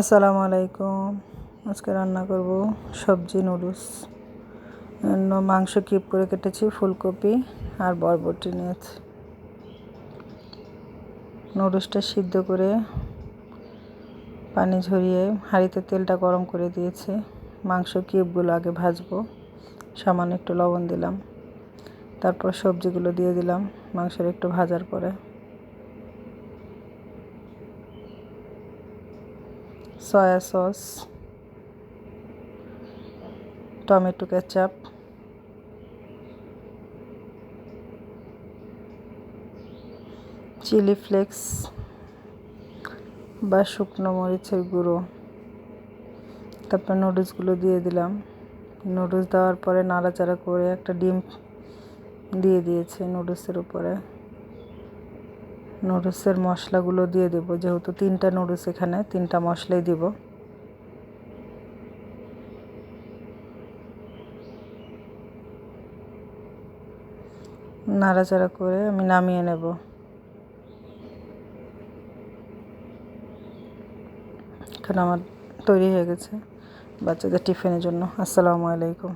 আসসালামু আলাইকুম। আজকে রান্না করব সবজি নুডলস। মাংস কিউব করে কেটেছি, ফুলকপি আর বরবটি নিয়েছি। নুডলসটা সিদ্ধ করে পানি ঝরিয়ে হাঁড়িতে তেলটা গরম করে দিয়েছি। মাংস কিউবগুলো আগে ভাজবো, সামান্য একটু লবণ দিলাম, তারপর সবজিগুলো দিয়ে দিলাম মাংসের একটু ভাজার পরে। Soya sauce, tomato ketchup, chilli flakes বা শুকনো মরিচের গুঁড়ো, তারপর নুডলসগুলো দিয়ে দিলাম। নুডলস দেওয়ার পরে নাড়াচাড়া করে একটা ডিম দিয়ে দিয়েছি নুডলসের উপরে। নুডলসের মশলাগুলো দিয়ে দেব, যেহেতু 3টা নুডলস, এখানে 3টা মশলাই দিব। নাড়াচাড়া করে আমি নামিয়ে নেব। এখন আমার তৈরি হয়ে গেছে বাচ্চাদের টিফিনের জন্য। আসসালামু আলাইকুম।